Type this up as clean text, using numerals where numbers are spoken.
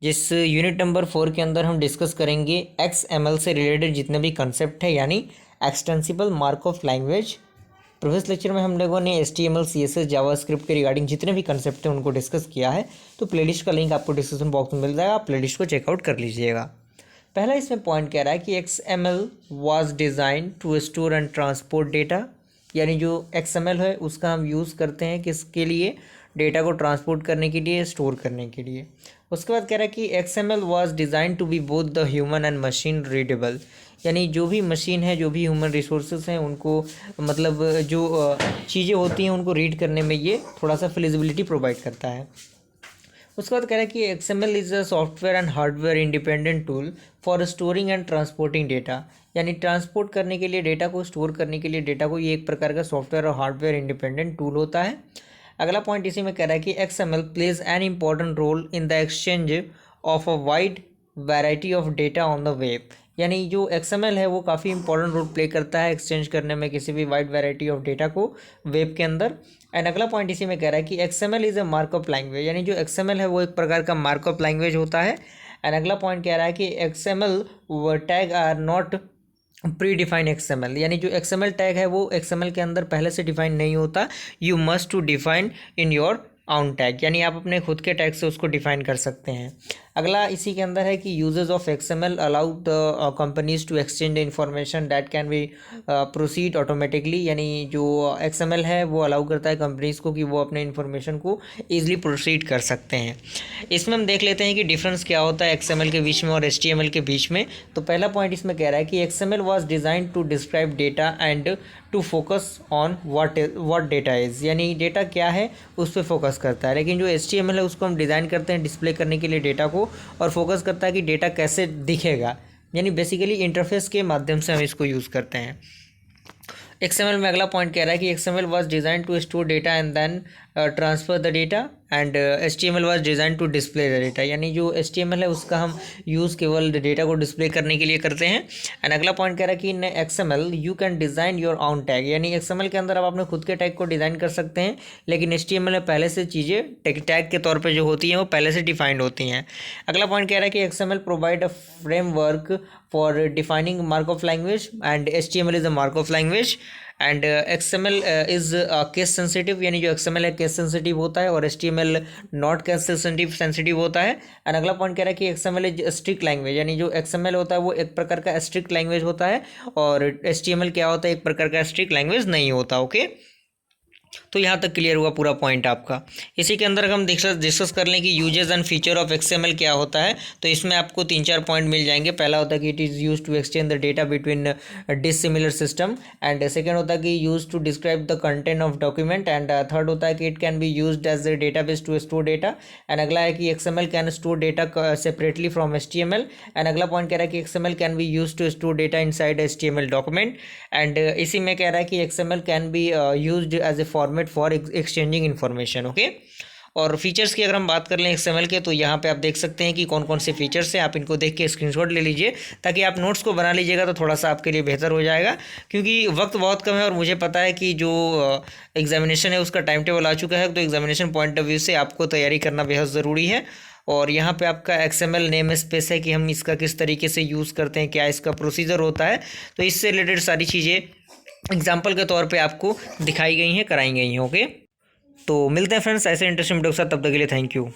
जिस unit number 4 के अंदर हम डिस्कस करेंगे XML से रिलेटेड जितने भी कंसेप्ट है, यानी extensible markup language. Previous lecture में हम लोगों ने HTML CSS जावास्क्रिप्ट के रिगार्डिंग जितने भी कंसेप्ट हैं उनको डिस्कस किया है। तो प्लेलिस्ट का लिंक आपको डिस्क्रिप्शन बॉक्स में मिल जाएगा, आप प्लेलिस्ट को चेकआउट कर लीजिएगा। पहला इसमें पॉइंट कह रहा है कि XML was design to store and transport data, यानी जो XML है उसका हम यूज़ करते हैं किसके लिए, डेटा को ट्रांसपोर्ट करने के लिए, स्टोर करने के लिए। उसके बाद कह रहा है कि XML was design to be both the human and machine readable, यानी जो भी मशीन है, जो भी ह्यूमन रिसोर्सेज हैं उनको, मतलब जो चीज़ें होती हैं उनको रीड करने में ये थोड़ा सा फ्लेक्सिबिलिटी प्रोवाइड करता है। उसके बाद कह रहा है कि XML is a software and hardware independent tool for storing and transporting data, यानी ट्रांसपोर्ट करने के लिए, डेटा को स्टोर करने के लिए डेटा को, ये एक प्रकार का सॉफ्टवेयर और हार्डवेयर इंडिपेंडेंट टूल होता है। अगला पॉइंट इसी में कह रहा है कि XML plays an important role in the exchange of a wide variety of data on the web, यानी जो XML है वो काफ़ी इंपॉर्टेंट रोल प्ले करता है एक्सचेंज करने में किसी भी वाइड वैरायटी ऑफ डेटा को वेब के अंदर। एंड अगला पॉइंट इसी में कह रहा है कि XML is a markup language, यानी जो XML है वो एक प्रकार का मार्कअप लैंग्वेज होता है। एंड अगला पॉइंट कह रहा है कि XML tag are not predefine XML, यानी जो XML टैग है वो XML के अंदर पहले से डिफाइन नहीं होता, you must to define in your own tag, यानी आप अपने खुद के टैग से उसको डिफाइन कर सकते हैं। अगला इसी के अंदर है कि uses of XML allow the companies to exchange the information that can be proceed automatically, यानी जो XML है वो अलाउ करता है कंपनीज को कि वो अपने इन्फॉर्मेशन को ईजिली प्रोसीड कर सकते हैं। इसमें हम देख लेते हैं कि डिफरेंस क्या होता है XML के बीच में और HTML के बीच में। तो पहला पॉइंट इसमें कह रहा है कि XML was design to describe data and to focus on what data is, यानी डेटा क्या है उस पर फोकस करता है। लेकिन जो HTML है उसको हम डिज़ाइन करते हैं डिस्प्ले करने के लिए डेटा को, और फोकस करता है कि डेटा कैसे दिखेगा, यानी बेसिकली इंटरफेस के माध्यम से हम इसको यूज़ करते हैं। XML में अगला पॉइंट कह रहा है कि XML was design to store data and then transfer the data, and HTML was design to display the data, यानी जो HTML है उसका हम यूज़ केवल डेटा को डिस्प्ले करने के लिए करते हैं। एंड अगला पॉइंट कह रहा है कि इन XML you can design your own tag, यानी XML के अंदर आप अपने खुद के टैग को डिज़ाइन कर सकते हैं, लेकिन HTML में पहले से चीज़ें टैग के तौर पर जो होती हैं वो पहले से डिफाइंड होती हैं। अगला पॉइंट कह रहा है कि XML provide a framework for defining markup language and HTML is a markup language. And XML is case sensitive, यानी जो XML है केस सेंसिटिव होता है और HTML नॉट केस सेंसिटिव होता है। एंड अगला पॉइंट कह रहा है कि XML इज स्ट्रिक्ट लैंग्वेज, यानी जो XML होता है वो एक प्रकार का स्ट्रिक्ट लैंग्वेज होता है और HTML क्या होता है, एक प्रकार का स्ट्रिक्ट लैंग्वेज नहीं होता। ओके, तो यहाँ तक क्लियर हुआ पूरा पॉइंट आपका। इसी के अंदर हम डिस्कस कर लें कि uses and feature of XML क्या होता है। तो इसमें आपको 3-4 पॉइंट मिल जाएंगे। पहला होता है कि it is use to exchange the data between dissimilar system, and second होता है कि use to describe the content of document, and third होता है कि it can be use as a database to store data. And अगला है कि XML can store data separately from HTML। And अगला पॉइंट कह रहा है कि XML can be use to store data inside HTML document. And इसी में कह रहा है कि XML can be used as a format for exchanging information. Okay, और फीचर्स की अगर हम बात कर लें XML के, तो यहाँ पे आप देख सकते हैं कि कौन कौन से फीचर्स हैं। आप इनको देख के स्क्रीनशॉट ले लीजिए ताकि आप नोट्स को बना लीजिएगा, तो थोड़ा सा आपके लिए बेहतर हो जाएगा, क्योंकि वक्त बहुत कम है और मुझे पता है कि जो एग्जामिनेशन है उसका टाइम टेबल आ चुका है। तो एग्जामिनेशन पॉइंट ऑफ व्यू से आपको तैयारी करना बेहद ज़रूरी है। और यहाँ पे आपका XML नेम स्पेस है कि हम इसका किस तरीके से यूज़ करते हैं, क्या इसका प्रोसीजर होता है, तो इससे रिलेटेड सारी चीज़ें एग्जाम्पल के तौर पे आपको दिखाई गई हैं, कराई गई हैं। ओके, तो मिलते हैं फ्रेंड्स ऐसे इंटरेस्टिंग वीडियो के साथ, तब तक के लिए थैंक यू।